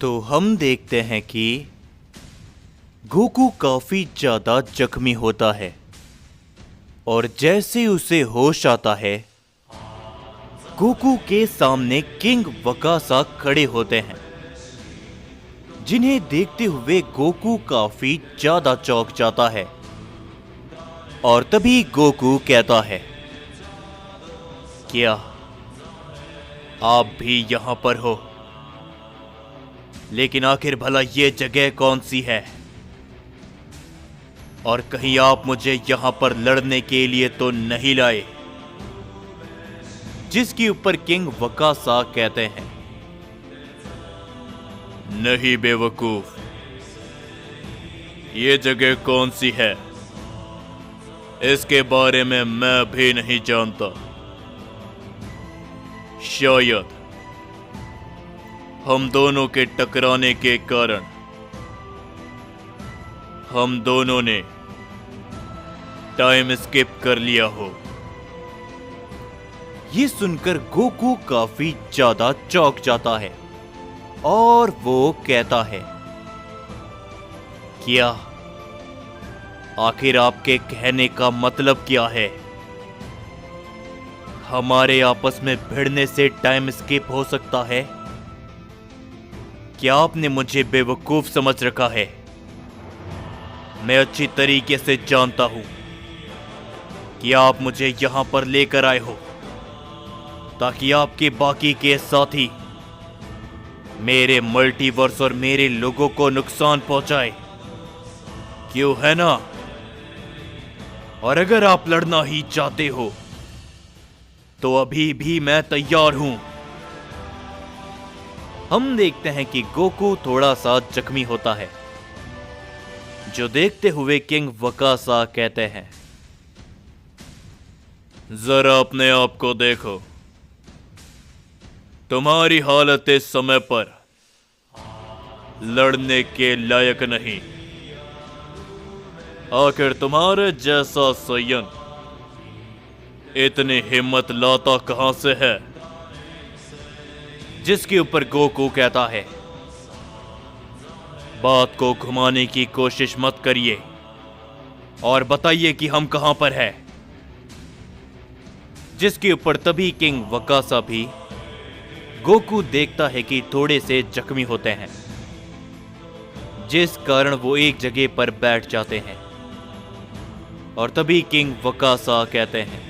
तो हम देखते हैं कि गोकू काफी ज्यादा जख्मी होता है और जैसे उसे होश आता है गोकू के सामने किंग वकासा खड़े होते हैं, जिन्हें देखते हुए गोकू काफी ज्यादा चौंक जाता है। और तभी गोकू कहता है, क्या आप भी यहां पर हो? लेकिन आखिर भला ये जगह कौन सी है? और कहीं आप मुझे यहां पर लड़ने के लिए तो नहीं लाए? जिसके ऊपर किंग वकासा कहते हैं, नहीं बेवकूफ, ये जगह कौन सी है इसके बारे में मैं भी नहीं जानता। शायद हम दोनों के टकराने के कारण हम दोनों ने टाइम स्किप कर लिया हो। ये सुनकर गोकू काफी ज्यादा चौंक जाता है और वो कहता है, क्या आखिर आपके कहने का मतलब क्या है? हमारे आपस में भिड़ने से टाइम स्किप हो सकता है? क्या आपने मुझे बेवकूफ समझ रखा है? मैं अच्छी तरीके से जानता हूं कि आप मुझे यहां पर लेकर आए हो ताकि आपके बाकी के साथी मेरे मल्टीवर्स और मेरे लोगों को नुकसान पहुंचाए। क्यों है ना? और अगर आप लड़ना ही चाहते हो तो अभी भी मैं तैयार हूं। हम देखते हैं कि गोकू थोड़ा सा जख्मी होता है, जो देखते हुए किंग वकासा कहते हैं, जरा अपने आप को देखो, तुम्हारी हालत इस समय पर लड़ने के लायक नहीं। आखिर तुम्हारे जैसा सयन इतनी हिम्मत लाता कहां से है? जिसके ऊपर गोकू कहता है, बात को घुमाने की कोशिश मत करिए और बताइए कि हम कहां पर हैं। जिसके ऊपर तभी किंग वकासा भी गोकू देखता है कि थोड़े से जख्मी होते हैं, जिस कारण वो एक जगह पर बैठ जाते हैं। और तभी किंग वकासा कहते हैं,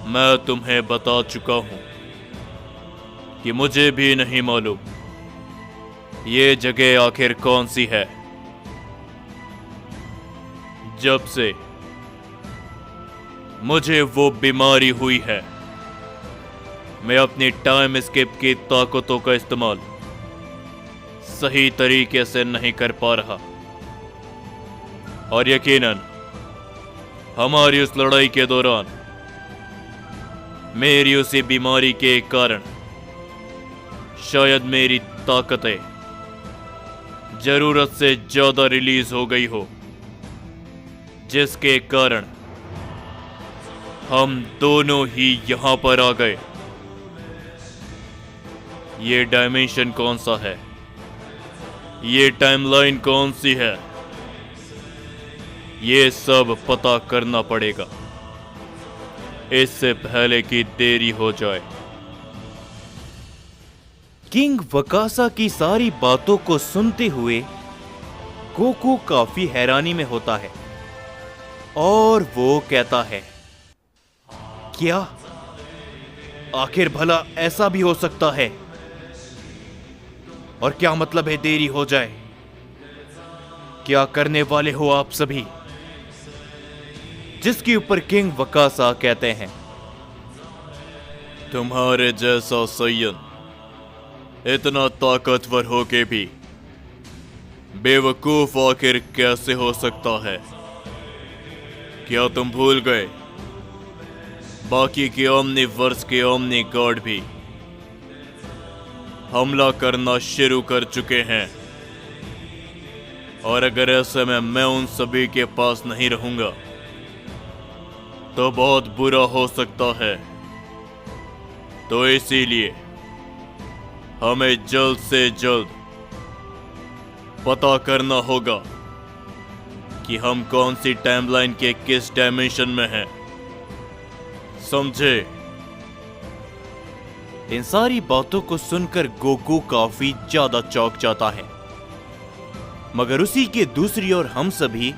मैं तुम्हें बता चुका हूं कि मुझे भी नहीं मालूम ये जगह आखिर कौन सी है। जब से मुझे वो बीमारी हुई है, मैं अपनी टाइम स्किप की ताकतों का इस्तेमाल सही तरीके से नहीं कर पा रहा। और यकीनन हमारी उस लड़ाई के दौरान मेरी उसी बीमारी के कारण शायद मेरी ताकतें जरूरत से ज्यादा रिलीज हो गई हो, जिसके कारण हम दोनों ही यहां पर आ गए। ये डायमेंशन कौन सा है? ये टाइमलाइन कौन सी है? ये सब पता करना पड़ेगा इससे पहले कि देरी हो जाए। किंग वकासा की सारी बातों को सुनते हुए गोकू काफी हैरानी में होता है और वो कहता है, क्या आखिर भला ऐसा भी हो सकता है? और क्या मतलब है देरी हो जाए? क्या करने वाले हो आप सभी? जिसके ऊपर किंग वकासा कहते हैं, तुम्हारे जैसा सयन इतना ताकतवर होके भी बेवकूफ आखिर कैसे हो सकता है? क्या तुम भूल गए बाकी के ओमनीवर्स के ओमनी गॉड भी हमला करना शुरू कर चुके हैं? और अगर ऐसे में मैं उन सभी के पास नहीं रहूंगा तो बहुत बुरा हो सकता है। तो इसीलिए हमें जल्द से जल्द पता करना होगा कि हम कौन सी टाइमलाइन के किस डायमेंशन में हैं। समझे? इन सारी बातों को सुनकर गोकू काफी ज्यादा चौंक जाता है, मगर उसी के दूसरी ओर हम सभी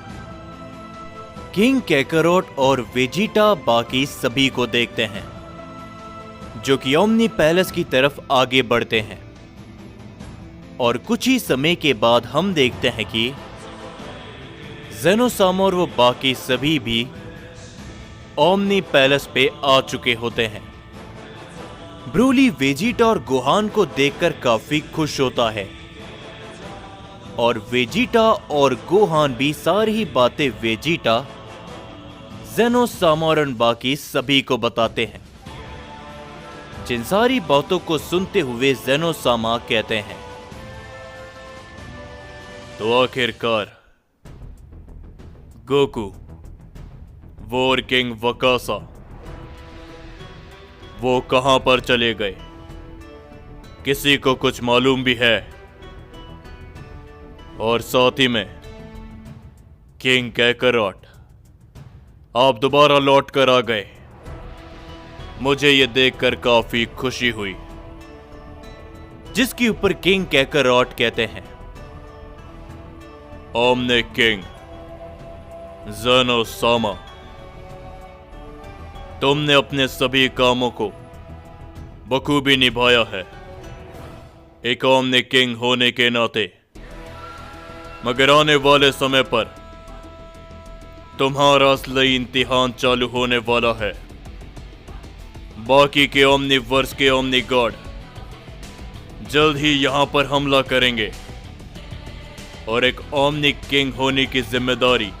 किंग कैकरोट और वेजिटा बाकी सभी को देखते हैं, जो कि ओमनी पैलेस की तरफ आगे बढ़ते हैं। और कुछ ही समय के बाद हम देखते हैं कि ज़ेनोसामा और वो बाकी सभी भी ओमनी पैलेस पे आ चुके होते हैं। ब्रोली वेजिटा और गोहान को देखकर काफी खुश होता है, और वेजिटा और गोहान भी सारी ही बातें वेजिटा, ज़ेनोसामा और बाकी सभी को बताते हैं। जिन सारी बातों को सुनते हुए ज़ेनोसामा कहते हैं, तो आखिरकार गोकू, वॉर किंग वकासा, वो कहां पर चले गए? किसी को कुछ मालूम भी है? और साथ ही में किंग कैकरोट, आप दोबारा लौट कर आ गए। मुझे ये देखकर काफी खुशी हुई। जिसके ऊपर किंग कैकरोट कहते हैं, ओमनी किंग ज़ेनोसामा, तुमने अपने सभी कामों को बखूबी निभाया है एक ओमनी किंग होने के नाते, मगर आने वाले समय पर तुम्हारा असली इम्तिहान चालू होने वाला है। बाकी के ओमनीवर्स के ओमनी गॉड जल्द ही यहां पर हमला करेंगे, और एक ओमनी किंग होने की जिम्मेदारी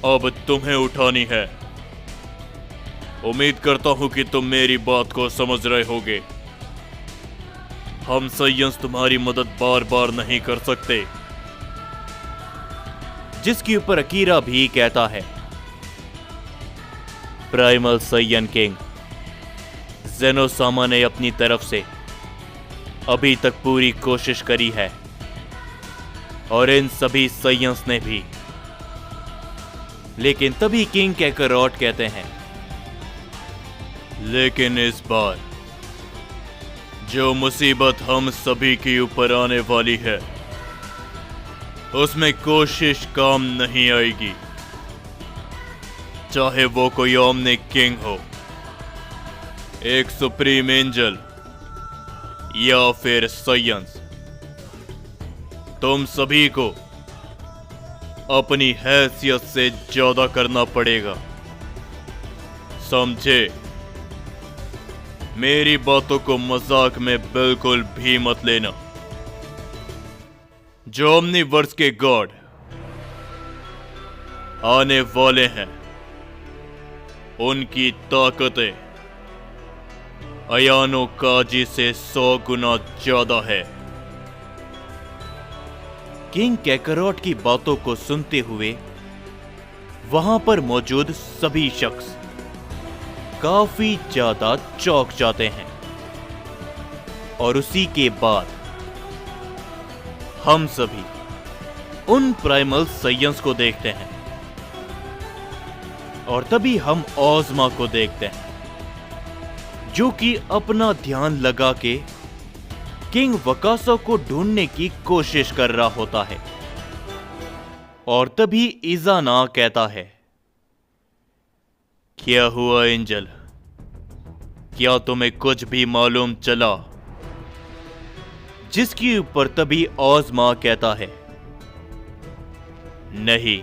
अब तुम्हें उठानी है। उम्मीद करता हूं कि तुम मेरी बात को समझ रहे होगे। हम साइयंस तुम्हारी मदद बार बार नहीं कर सकते। जिसके ऊपर अकीरा भी कहता है, प्राइमल साइयन किंग, ज़ेनोसामा ने अपनी तरफ से अभी तक पूरी कोशिश करी है, और इन सभी साइयंस ने भी। लेकिन तभी किंग कैकरोट कहते हैं, लेकिन इस बार जो मुसीबत हम सभी के ऊपर आने वाली है, उसमें कोशिश काम नहीं आएगी। चाहे वो कोई ओमनी किंग हो, एक सुप्रीम एंजल, या फिर साइयंस, तुम सभी को अपनी हैसियत से ज्यादा करना पड़ेगा। समझे? मेरी बातों को मजाक में बिल्कुल भी मत लेना। जो ओमनीवर्स के गॉड आने वाले हैं, उनकी ताकतें अयानो काजी से 100 गुना ज्यादा है। किंग कैकरोट की बातों को सुनते हुए वहां पर मौजूद सभी शख्स काफी ज्यादा चौंक जाते हैं, और उसी के बाद हम सभी उन प्राइमल साइयंस को देखते हैं, और तभी हम ओज़मा को देखते हैं, जो कि अपना ध्यान लगा के किंग वकासा को ढूंढने की कोशिश कर रहा होता है। और तभी इज़ाना कहता है, क्या हुआ एंजल? क्या तुम्हें कुछ भी मालूम चला? जिसके ऊपर तभी ओज़मा कहता है, नहीं,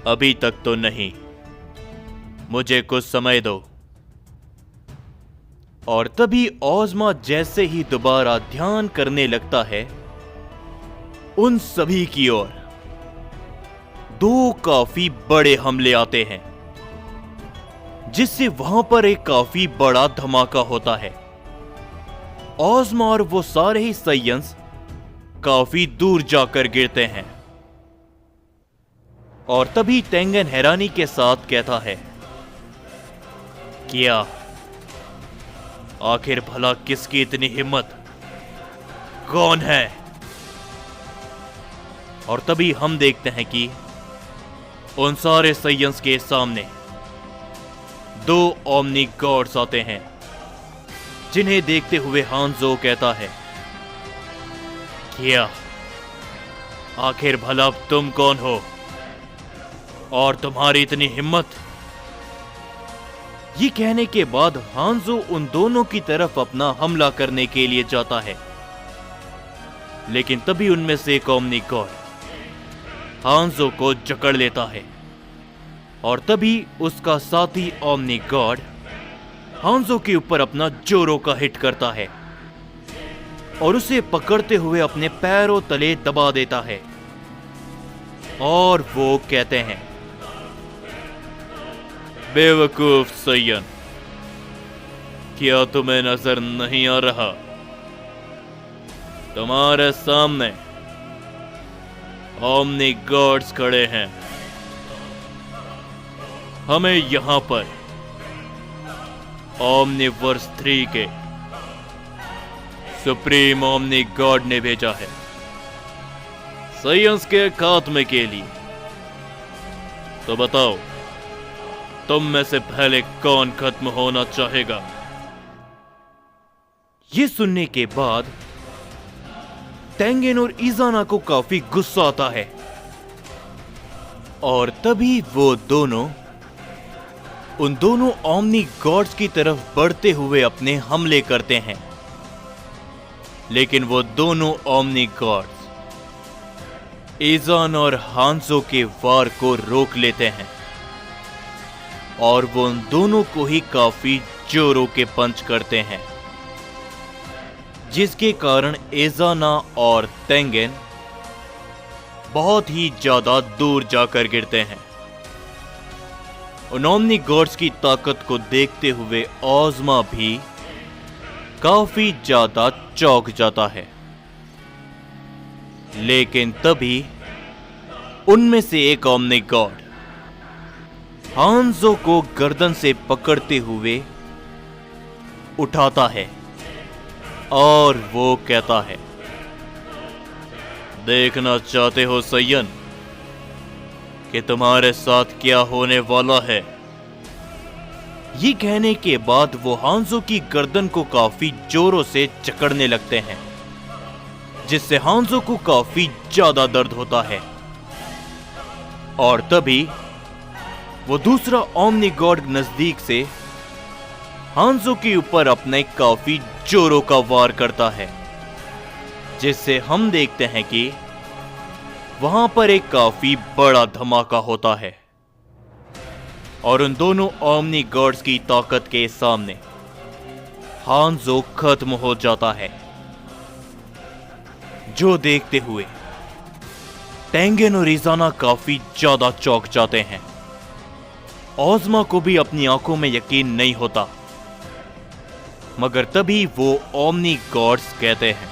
अभी तक तो नहीं, मुझे कुछ समय दो। और तभी ओज़मा जैसे ही दोबारा ध्यान करने लगता है, उन सभी की ओर 2 काफी बड़े हमले आते हैं, जिससे वहां पर एक काफी बड़ा धमाका होता है। ओज़मा और वो सारे ही साइयंस काफी दूर जाकर गिरते हैं, और तभी तेंगन हैरानी के साथ कहता है, क्या आखिर भला किसकी इतनी हिम्मत? कौन है? और तभी हम देखते हैं कि उन सारे साइयंस के सामने दो ओमनी गॉड्स आते हैं, जिन्हें देखते हुए हांजो कहता है, क्या आखिर भला तुम कौन हो और तुम्हारी इतनी हिम्मत? ये कहने के बाद हांजो उन दोनों की तरफ अपना हमला करने के लिए जाता है, लेकिन तभी उनमें से एक ओमनी गॉड हांजो को जकड़ लेता है और तभी उसका साथी ओमनी गॉड हांजो के ऊपर अपना जोरो का हिट करता है और उसे पकड़ते हुए अपने पैरों तले दबा देता है। और वो कहते हैं, बेवकूफ सैयन, क्या तुम्हें नजर नहीं आ रहा? तुम्हारे सामने ओमनी गॉड्स खड़े हैं। हमें यहां पर ओमनीवर्स 3 के सुप्रीम ओमनी गॉड ने भेजा है साइंस के खात्मे के लिए। तो बताओ, तुम में से पहले कौन खत्म होना चाहेगा? ये सुनने के बाद तेंगेन और इजाना को काफी गुस्सा आता है और तभी वो दोनों उन दोनों ओमनी गॉड्स की तरफ बढ़ते हुए अपने हमले करते हैं। लेकिन वो दोनों ओमनी गॉड्स इजाना और हांजो के वार को रोक लेते हैं और वो उन दोनों को ही काफी जोरों के पंच करते हैं, जिसके कारण इजाना और तेंगेन बहुत ही ज्यादा दूर जाकर गिरते हैं। उन ओमनी गॉड्स की ताकत को देखते हुए ओज़मा भी काफी ज्यादा चौंक जाता है। लेकिन तभी उनमें से एक ओमनी गॉड हांजो को गर्दन से पकड़ते हुए उठाता है और वो कहता है, देखना चाहते हो सैयन कि तुम्हारे साथ क्या होने वाला है? ये कहने के बाद वो हांजो की गर्दन को काफी जोरों से जकड़ने लगते हैं, जिससे हांजो को काफी ज्यादा दर्द होता है। और तभी वो दूसरा ओमनी गॉड नजदीक से हांजो के ऊपर अपने काफी जोरों का वार करता है, जिससे हम देखते हैं कि वहां पर एक काफी बड़ा धमाका होता है और उन दोनों ओमनी गॉड्स की ताकत के सामने हांजो खत्म हो जाता है, जो देखते हुए तेंगेन और इजाना काफी ज्यादा चौंक जाते हैं। ओज़मा को भी अपनी आंखों में यकीन नहीं होता, मगर तभी वो ओमनी गॉड्स कहते हैं,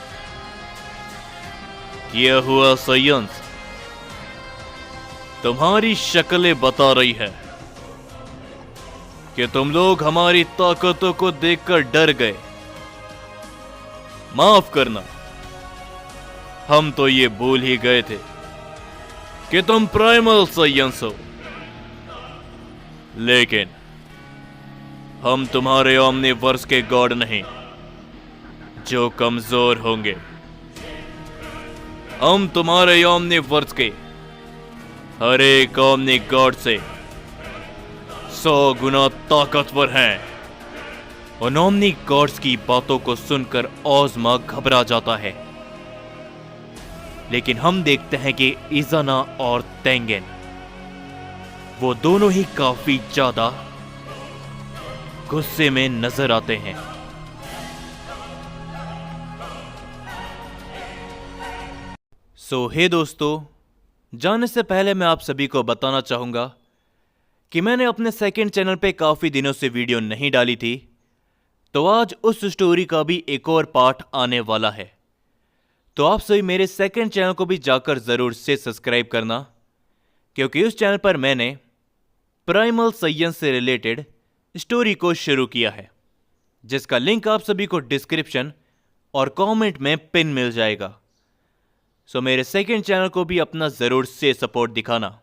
क्या हुआ साइंस? तुम्हारी शक्लें बता रही है कि तुम लोग हमारी ताकतों को देखकर डर गए। माफ करना, हम तो ये भूल ही गए थे कि तुम प्राइमल साइंस हो। लेकिन हम तुम्हारे ओमनीवर्स के गॉड नहीं, जो कमजोर होंगे। हम तुम्हारे ओमनीवर्स के हर एक ओमनी गॉड से 100 गुना ताकतवर हैं। उन ओमनी गॉड्स की बातों को सुनकर ओज़मा घबरा जाता है, लेकिन हम देखते हैं कि इजाना और तेंगेन वो दोनों ही काफी ज्यादा गुस्से में नजर आते हैं। हे दोस्तों, जाने से पहले मैं आप सभी को बताना चाहूंगा कि मैंने अपने सेकंड चैनल पे काफी दिनों से वीडियो नहीं डाली थी, तो आज उस स्टोरी का भी एक और पार्ट आने वाला है। तो आप सभी मेरे सेकंड चैनल को भी जाकर जरूर से सब्सक्राइब करना, क्योंकि उस चैनल पर मैंने प्राइमल साइंस से रिलेटेड स्टोरी को शुरू किया है, जिसका लिंक आप सभी को डिस्क्रिप्शन और कमेंट में पिन मिल जाएगा। सो मेरे सेकंड चैनल को भी अपना जरूर से सपोर्ट दिखाना।